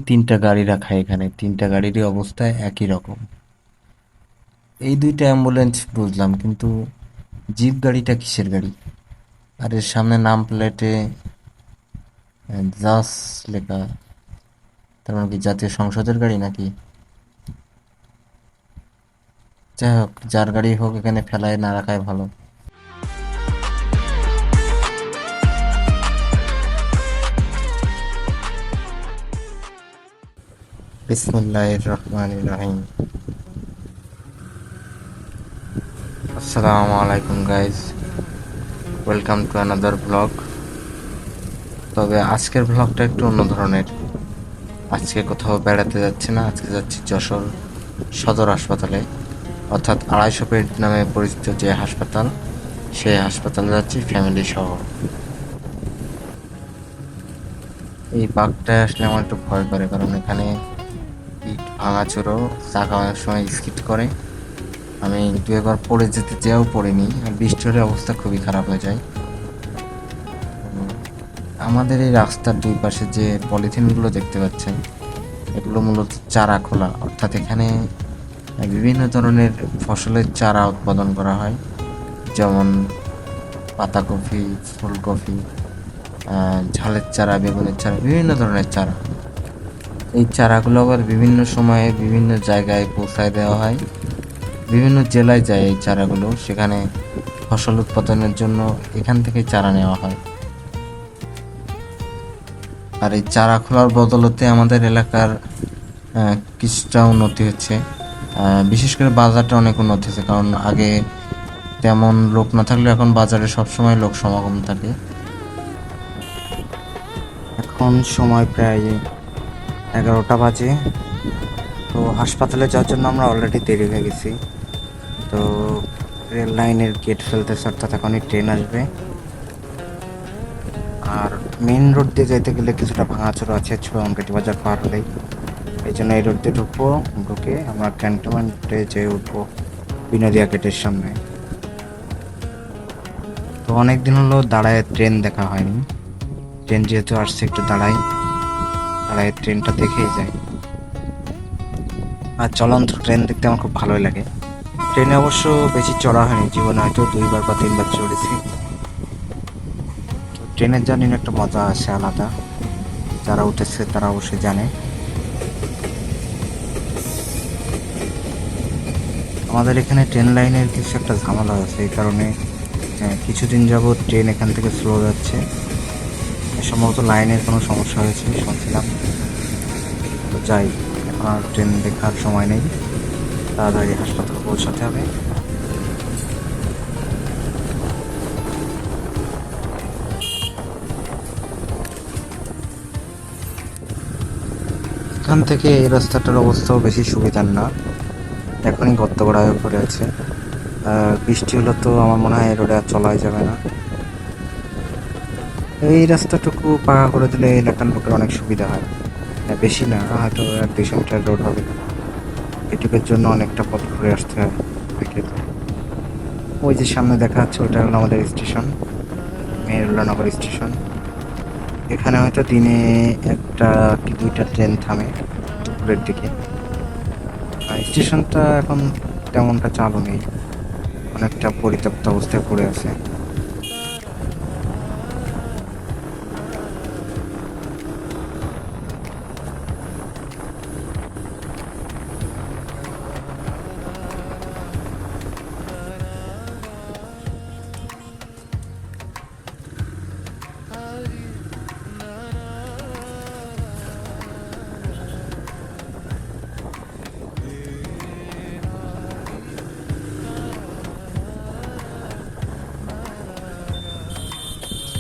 তিনটা গাড়ি রাখা, এখানে তিনটা গাড়িরই অবস্থা একই রকম। এই দুইটা অ্যাম্বুলেন্স বুঝলাম, কিন্তু জিপ গাড়িটা কিসের গাড়ি? আর এর সামনে নাম প্লেটে জাস লেখা, তার মানে কি জাতীয় সংসদের গাড়ি নাকি? যাই হোক, যার গাড়ি হোক এখানে ফেলায় না রাখাই ভালো। বিসমিল্লাহির রহমানির রহিম। আসসালামু আলাইকুম guys, welcome to another blog. তবে আজকের ব্লগটা একটু অন্য ধরনের। আজকে কোথাও বেড়াতে যাচ্ছি না, আজকে যাচ্ছি যশোর সদর হাসপাতালে, অর্থাৎ 250 বেড নামে পরিচিত যে হাসপাতাল, সেই হাসপাতালে যাচ্ছি ফ্যামিলি সহ। এই পার্কটায় আসলে আমার একটু ভয় করে, কারণ এখানে ইট ভাঙাচোরো, চাকা অনেক সময় স্কিড করে। আমি দু একবার পড়ে যেতে যেও পড়িনি, আর বৃষ্টি হলে অবস্থা খুবই খারাপ হয়ে যায়। আমাদের এই রাস্তার দুই পাশে যে পলিথিনগুলো দেখতে পাচ্ছেন, এগুলো মূলত চারা খোলা, অর্থাৎ এখানে বিভিন্ন ধরনের ফসলের চারা উৎপাদন করা হয়, যেমন পাতাকপি, ফুলকপি, ঝালের চারা, বেগুনের চারা, বিভিন্ন ধরনের চারা। এই চারাগুলো আবার বিভিন্ন সময়ে বিভিন্ন জায়গায় পৌঁছায় দেওয়া হয়, বিভিন্ন জেলায় যায় এই চারাগুলো, সেখানে ফসল উৎপাদনের জন্য এখান থেকে চারা নেওয়া হয়। আর এই চারা খোলার বদলতে আমাদের এলাকার কিছুটা উন্নতি হচ্ছে। বিশেষ করে বাজারটা অনেক উন্নতি হচ্ছে, কারণ আগে তেমন লোক না থাকলেও এখন বাজারে সবসময় লোক সমাগম থাকে। এখন সময় প্রায় 11টা বাজে। তো হাসপাতালে যাওয়ার জন্য আমরা অলরেডি দেরি হয়ে গেছি। তো রেল লাইনের গেট ফেলতেছে, অর্থাৎ এখনই ট্রেন আসবে। আর মেন রোড দিয়ে যেতে গেলে কিছুটা ভাঙাচোরা আছে চুয়ামকেটি বাজার পার হলেই। এই জন্য এই রোড দিয়ে ঢুকবো, ঢুকে আমরা ক্যান্টনমেন্টে যেয়ে উঠবো বিনোদিয়া গেটের সামনে। তো অনেক দিন হলো দাঁড়ায় ট্রেন দেখা হয়নি, ট্রেন যেহেতু আসছে একটু দাঁড়ায় ট্রেনটা দেখেই যায়। আর চলন্ত ট্রেন দেখতে আমার খুব ভালোই লাগে। ট্রেনে অবশ্য বেশি চড়া হয়নি, জীবনে হয়তো 2বার বা 3বার চড়েছি। ট্রেনের জার্নির একটা মজা আছে আলাদা, যারা উঠেছে তারা অবশ্যই জানে। আমাদের এখানে ট্রেন লাইনের কিছু একটা ঝামেলা আছে, এই কারণে কিছুদিন যাবৎ ট্রেন এখান থেকে স্লো যাচ্ছে। সম্ভবত লাইনের কোনো সমস্যা হয়েছে শুনছিলাম। তো যাই, এখন আর ট্রেন দেখার সময় নেই, তাড়াতাড়ি হাসপাতালে পৌঁছাতে হবে। এখান থেকে এই রাস্তাটার অবস্থাও বেশি সুবিধার না, এখনই গর্ত করা হয়ে পড়ে আছে। বৃষ্টি হলে তো আমার মনে হয় এই রোডে আর চলাই যাবে না। এই রাস্তাটুকু পাকা করে দিলে এলাকার লোকের অনেক সুবিধা হয়। বেশি না, হয়তো 1-200 মিটার রোড হবে, এটুকুর জন্য অনেকটা পথ ঘুরে আসতে হয়। ওই যে সামনে দেখা যাচ্ছে, ওটা হলো আমাদের স্টেশন, মেহেরুল্লাহনগর স্টেশন। এখানে হয়তো দিনে 1টা কি 2টা ট্রেন থামে দুপুরের দিকে। স্টেশনটা এখন তেমনটা চালু নেই, অনেকটা পরিত্যক্ত অবস্থায় পড়ে আছে।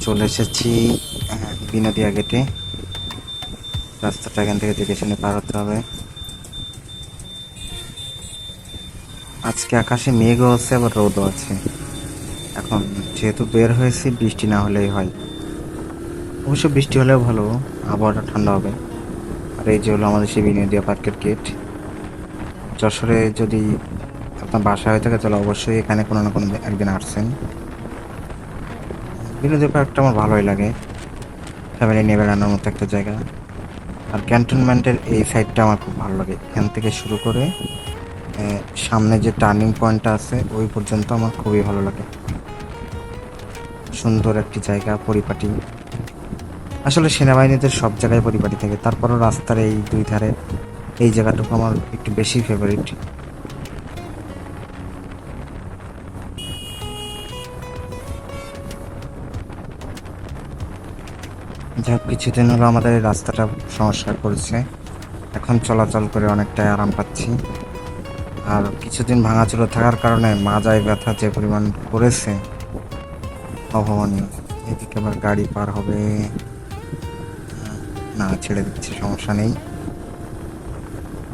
চলে এসেছি বিনোদিয়া গেটে। রাস্তাটা এখান থেকে দেখে শুনে পার হতে হবে। আজকে আকাশে মেঘও আছে, আবার রোদও আছে। এখন যেহেতু বের হয়েছি, বৃষ্টি না হলেই হয়। অবশ্য বৃষ্টি হলেও ভালো, আবহাওয়াটা ঠান্ডা হবে। আর এই যে হলো আমাদের সেই বিনোদিয়া পার্কের গেট। যশোরে যদি আপনার বাসা হয়ে থাকে তাহলে অবশ্যই এখানে কোনো না কোনো একদিন আসছেন। বিনোদিয়া পার্কটা আমার ভালোই লাগে, ফ্যামিলি নিয়ে বেড়ানোর মতো একটা জায়গা। আর ক্যান্টনমেন্টের এই সাইডটা আমার খুব ভালো লাগে, এখান থেকে শুরু করে সামনে যে টার্নিং পয়েন্টটা আছে ওই পর্যন্ত আমার খুবই ভালো লাগে। সুন্দর একটি জায়গা, পরিপাটি। আসলে সেনাবাহিনীদের সব জায়গায় পরিপাটি থাকে, তারপরও রাস্তার এই দুই ধারে এই জায়গাটুকু আমার একটু বেশি ফেভারিট। যাই হোক, কিছুদিন হলো আমাদের এই রাস্তাটা সংস্কার করেছে, এখন চলাচল করে অনেকটাই আরাম পাচ্ছি। আর কিছুদিন ভাঙাচোরা থাকার কারণে মাজায় ব্যথা যে পরিমাণ করেছে অভাবনীয়। এদিকে আবার গাড়ি পার হবে না, ছেড়ে দিচ্ছে, সমস্যা নেই।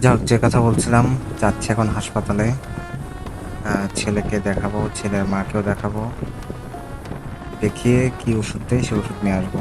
যাই হোক, যে কথা বলছিলাম, যাচ্ছি এখন হাসপাতালে, ছেলেকে দেখাবো, ছেলের মাকেও দেখাবো, দেখিয়ে কি ওষুধ দেয় সে ওষুধ নিয়ে আসবো।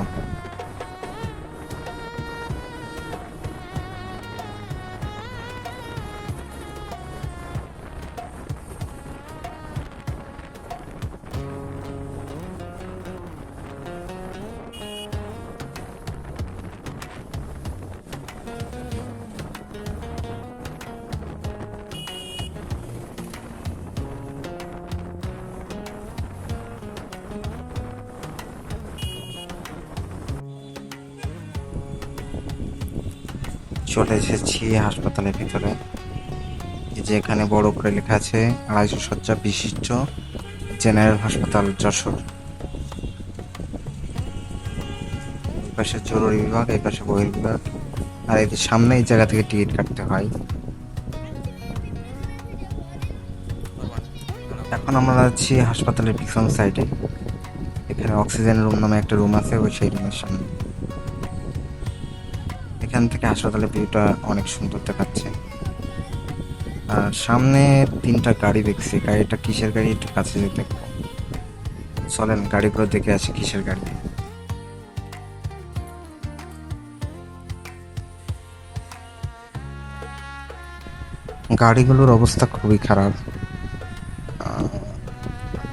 চলে এসেছি হাসপাতালের ভিতরে। এই যে এখানে বড় করে লেখা আছে 250 শয্যা বিশিষ্ট জেনারেল হাসপাতাল যশোর। এই পাশে জরুরি বিভাগ, এই পাশে বহির্বিভাগ, আর এই যে সামনে এই জায়গা থেকে টিকিট কাটতে হয়। এখন আমরা আছি হাসপাতালের পিছন সাইডে, এখানে অক্সিজেন রুম নামে একটা রুম আছে, ওই সেই রুমের সামনে। এখান থেকে হাসপাতালের ভিউটা অনেক সুন্দর দেখাচ্ছে। আর সামনে 3টা গাড়ি দেখছি, গাড়িটা কিসের গাড়ি একটু কাছে যেয়ে দেখবো। চলেন গাড়িগুলো দেখে আসি কিসের গাড়ি। গাড়িগুলোর অবস্থা খুবই খারাপ।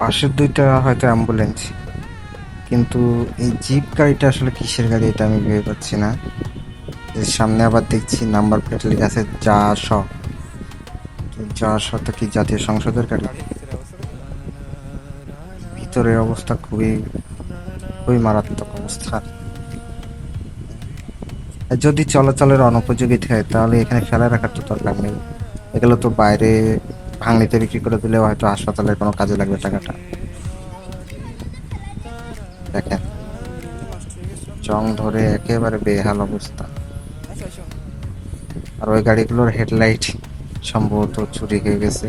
পাশের 2টা হয়তো অ্যাম্বুলেন্স, কিন্তু এই জিপ গাড়িটা আসলে কিসের গাড়ি এটা আমি ভেবে পাচ্ছি না। সামনে আবার দেখছি নাম্বার প্লেট লেখা আছে যা তো কি জাতীয় সংসদের গাড়ি। ভিতরে অবস্থা খুবই খুবই মারাত্মক অবস্থা। যদি চলাচলের অনুপযোগী থাকে তাহলে এখানে ফেলে রাখার তো দরকার নেই, এগুলো তো বাইরে ভাঙলিতে বিক্রি করে দিলেও হয়তো হাসপাতালের কোনো কাজে লাগবে টাকাটা। দেখেন, জং ধরে একেবারে বেহাল অবস্থা। আর ওই গাড়িগুলোর হেডলাইট সম্ভবত চুরি হয়ে গেছে,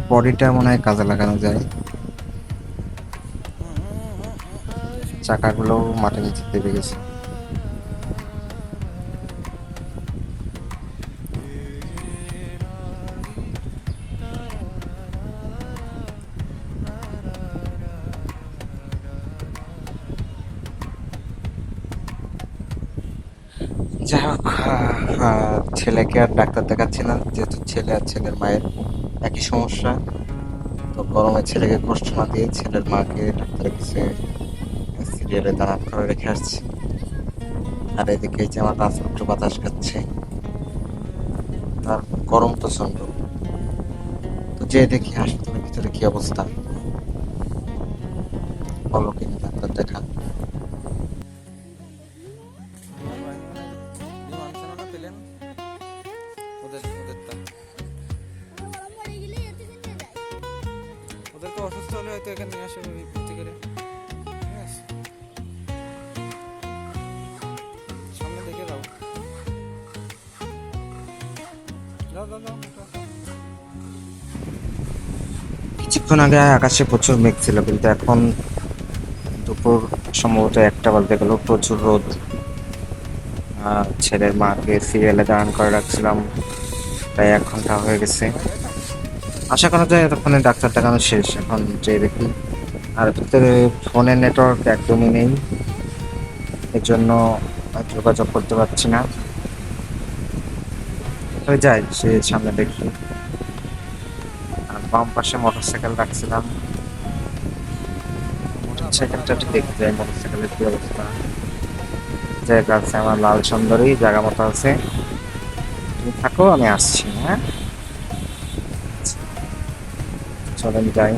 বডিটা মনে হয় কাজে লাগানো যায়। চাকাগুলোও মাটির নিচে দেবে গেছে। যাই হোক, ছেলেকে আর ডাক্তার দেখাচ্ছি না, যেহেতু ছেলে আর ছেলের মায়ের একই সমস্যা। তো গরমে ছেলেকে কষ্ট না দিয়ে ছেলের মাকে ডাক্তারের কাছে সিরিয়ালে দাঁড়ান করে রেখে আসছি। আর এদিকে যে আমার রাজপুত্র বাতাস খাচ্ছে, তার গরম প্রচন্ড। তো যে দেখি হাসপাতালের ভিতরে কি অবস্থা, বলো কিনা ডাক্তার দেখা। ওদেরকে অসুস্থ হলে হয়তো এখানে নিয়ে আসে ভর্তি করে। সামনে দেখে দাও, কিছুক্ষণ আগে আকাশে প্রচুর মেঘ ছিল, কিন্তু এখন দুপুর সম্ভবত 1টা বাজতে গেল, প্রচুর রোদ। ছেলের মাকে সিরিয়ালে দাঁড়ান করে রাখছিলাম, প্রায় 1 ঘন্টা হয়ে গেছে। আশা করা যায় এতক্ষণে ডাক্তার দেখানো শেষ, এখন যে দেখি। আর ভিতরে ফোনের নেটওয়ার্ক একদমই নেই, এর জন্য যোগাযোগ করতে পারছি না। তবে যাই, সে সামনে দেখি। আর বাম পাশে মোটরসাইকেল রাখছিলাম, মোটরসাইকেলটা একটু দেখতে যাই মোটরসাইকেলের কি অবস্থা। জায়গা আছে, আমার লাল সুন্দরী জায়গা মতো আছে। তুমি থাকো, আমি আসছি। হ্যাঁ, চলেন যাই।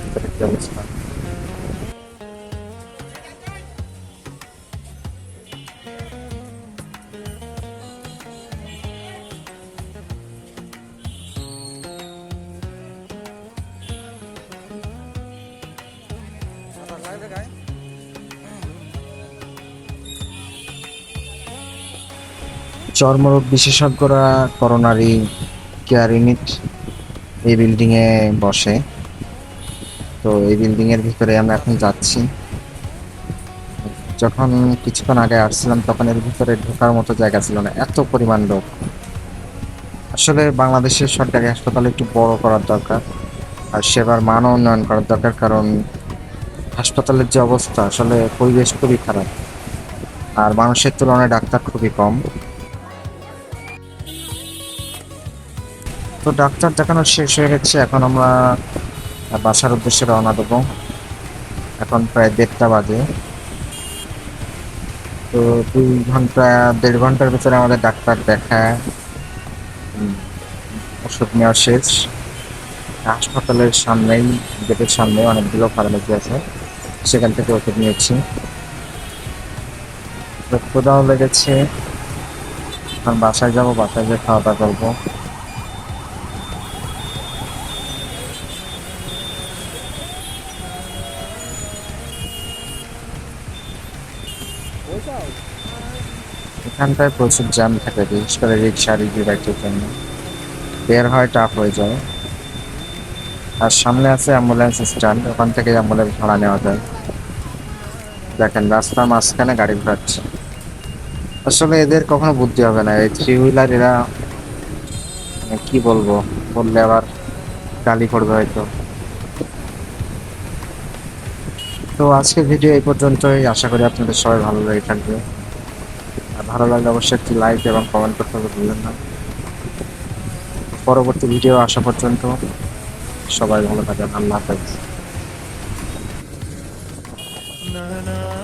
ভিতরে কি অবস্থা? সাঁতার লাগবে গায়ে? চর্মরোগ বিশেষজ্ঞরা করোনারি কেয়ার ইউনিট এই বিল্ডিং এ বসে। তো এই বিল্ডিং এর ভিতরে আমরা এখন যাচ্ছি। যখন কিছুক্ষণ আগে আসছিলাম তখন এর ভিতরে ঢোকার মতো জায়গা ছিল না, এত পরিমাণ লোক। আসলে বাংলাদেশের সরকারি হাসপাতাল একটু বড় করার দরকার, আর সেবার মানও উন্নয়ন করার দরকার। কারণ হাসপাতালের যে অবস্থা, আসলে পরিবেশ খুবই খারাপ, আর মানুষের তুলনায় ডাক্তার খুবই কম। তো ডাক্তার দেখানো শেষ হয়ে গেছে, এখন আমরা বাসার উদ্দেশ্যে রওনা দেবো। এখন প্রায় 1:30 বাজে। তো 2 ঘন্টা 1.5 ঘন্টার ভিতরে আমাদের ডাক্তার দেখা, ওষুধ নেওয়া শেষ। হাসপাতালের সামনেই, গেটের সামনে অনেকগুলো ফার্মেসি আছে, সেখান থেকে ওষুধ নিয়েছি। তো ক্ষুধাও লেগেছে, এখন বাসায় যাবো, বাসায় গিয়ে খাওয়া দাওয়া করবো। এখানটায় প্রচুর জ্যাম থাকে, বিশেষ করে রিক্সা রিক্সি বাইকের জন্য বের হয় টাফ হয়ে যায়। আর সামনে আছে অ্যাম্বুলেন্স স্ট্যান্ড, ওখান থেকে অ্যাম্বুলেন্স ভাড়া নেওয়া যায়। দেখেন রাস্তার মাঝখানে গাড়ি ঘোরাচ্ছে। আসলে এদের কখনো বুদ্ধি হবে না, এই 3 হুইলার এরা, মানে কি বলবো, বললে আবার গালি পড়বে হয়তো। তো আজকের ভিডিও এই পর্যন্তই, আশা করি আপনাদের সবাই ভালো লেগে থাকবে। আর ভালো লাগলে অবশ্যই একটি লাইক এবং কমেন্ট করতে ভুলবেন না। পরবর্তী ভিডিও আসা পর্যন্ত সবাই ভালো থাকবেন। আল্লাহ হাফেজ। না না